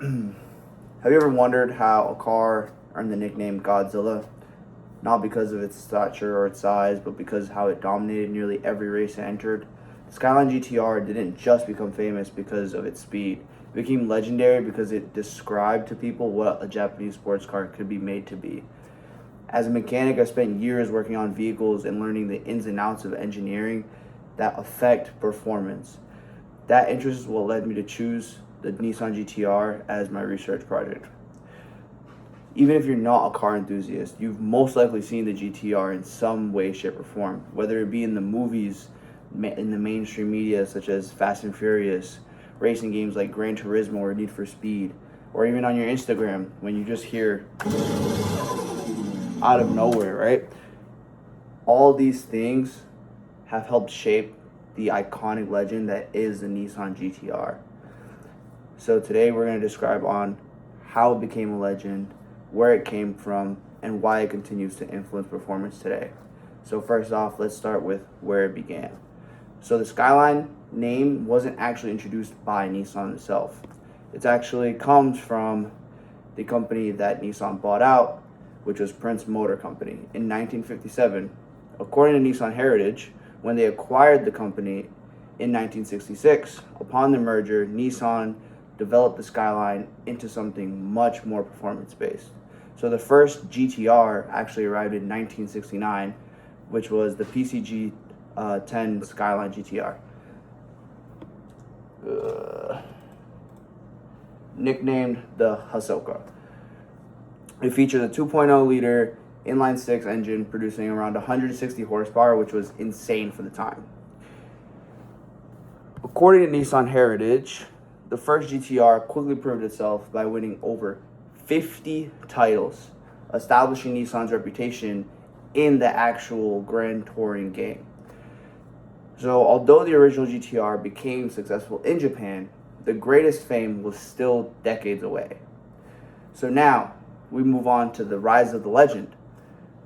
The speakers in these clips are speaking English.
Have you ever wondered how a car earned the nickname Godzilla? Not because of its stature or its size, but because how it dominated nearly every race it entered. The Skyline GTR didn't just become famous because of its speed. It became legendary because it described to people what a Japanese sports car could be made to be. As a mechanic, I spent years working on vehicles and learning the ins and outs of engineering that affect performance. That interest is what led me to choose the Nissan GTR as my research project. Even if you're not a car enthusiast, you've most likely seen the GTR in some way, shape, or form, whether it be in the movies, in the mainstream media such as Fast and Furious, racing games like Gran Turismo or Need for Speed, or even on your Instagram when you just hear out of nowhere, right? All these things have helped shape the iconic legend that is the Nissan GTR. So today we're going to describe on how it became a legend, where it came from, and why it continues to influence performance today. So first off, let's start with where it began. So the Skyline name wasn't actually introduced by Nissan itself. It actually comes from the company that Nissan bought out, which was Prince Motor Company, in 1957. According to Nissan Heritage, when they acquired the company in 1966, upon the merger, Nissan developed the Skyline into something much more performance-based. So the first GTR actually arrived in 1969, which was the PCG 10 Skyline GTR. Nicknamed the Hasoka. It features a 2.0-liter inline-six engine producing around 160 horsepower, which was insane for the time. According to Nissan Heritage, the first GTR quickly proved itself by winning over 50 titles, establishing Nissan's reputation in the actual Grand Touring game. So although the original GTR became successful in Japan, the greatest fame was still decades away. So now we move on to the rise of the legend.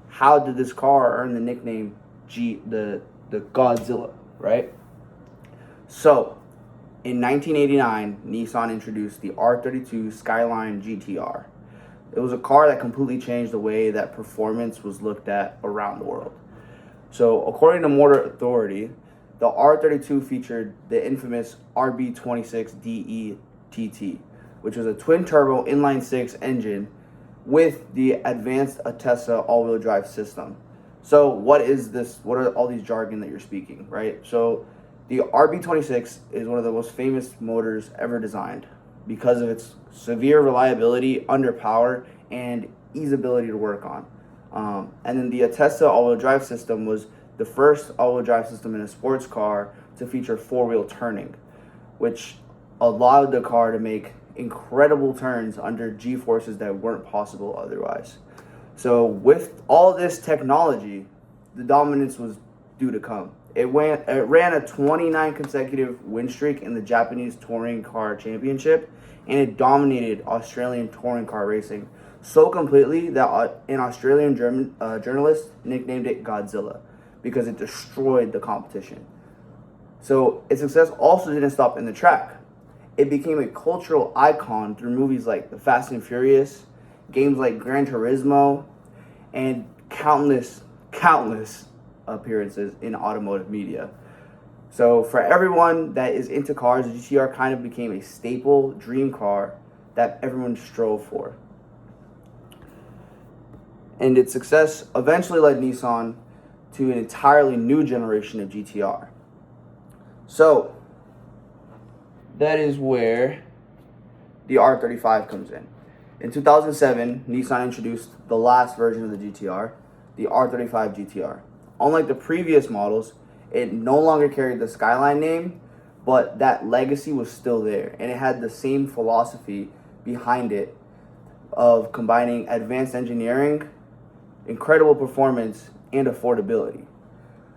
How did this car earn the nickname the Godzilla, right? So in 1989, Nissan introduced the R32 Skyline GTR. It was a car that completely changed the way that performance was looked at around the world. So according to Motor Authority, the R32 featured the infamous RB26DE which was a twin-turbo inline-six engine with the advanced Atessa all-wheel drive system. So what is this? What are all these jargon that you're speaking, right? So the RB26 is one of the most famous motors ever designed because of its severe reliability under power and easeability to work on. And then the Atessa all-wheel drive system was the first all-wheel drive system in a sports car to feature four-wheel turning, which allowed the car to make incredible turns under G-forces that weren't possible otherwise. So with all this technology, the dominance was due to come. It ran a 29 consecutive win streak in the Japanese Touring Car Championship, and it dominated Australian touring car racing so completely that an Australian journalist nicknamed it Godzilla because it destroyed the competition. So its success also didn't stop in the track. It became a cultural icon through movies like The Fast and Furious, games like Gran Turismo, and countless appearances in automotive media. So for everyone that is into cars, the GTR kind of became a staple dream car that everyone strove for. And its success eventually led Nissan to an entirely new generation of GTR. So that is where the R35 comes in. In 2007, Nissan introduced the last version of the GTR, the R35 GTR. Unlike the previous models, it no longer carried the Skyline name, but that legacy was still there, and it had the same philosophy behind it of combining advanced engineering, incredible performance, and affordability.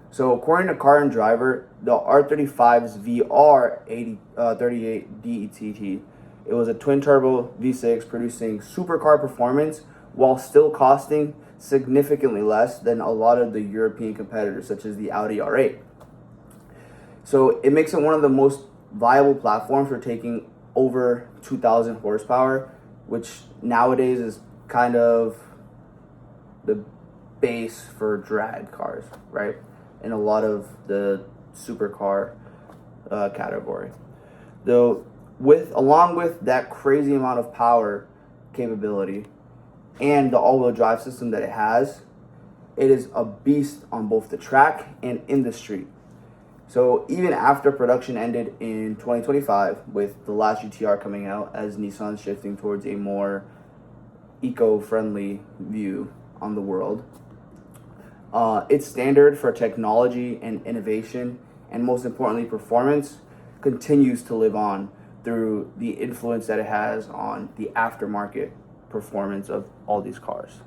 So according to Car and Driver, the R35's VR38 DETT, it was a twin-turbo V6 producing supercar performance while still costing significantly less than a lot of the European competitors, such as the Audi R8. So it makes it one of the most viable platforms for taking over 2,000 horsepower, which nowadays is kind of the base for drag cars, right? In a lot of the supercar category. Though, along with that crazy amount of power capability and the all-wheel drive system that it has, it is a beast on both the track and in the street. So even after production ended in 2025, with the last GTR coming out, as Nissan's shifting towards a more eco-friendly view on the world, its standard for technology and innovation, and most importantly performance, continues to live on through the influence that it has on the aftermarket performance of all these cars.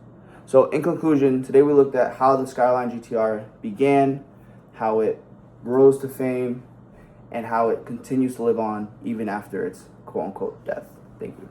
So in conclusion, today we looked at how the Skyline GTR began, how it rose to fame, and how it continues to live on even after its quote-unquote death. Thank you.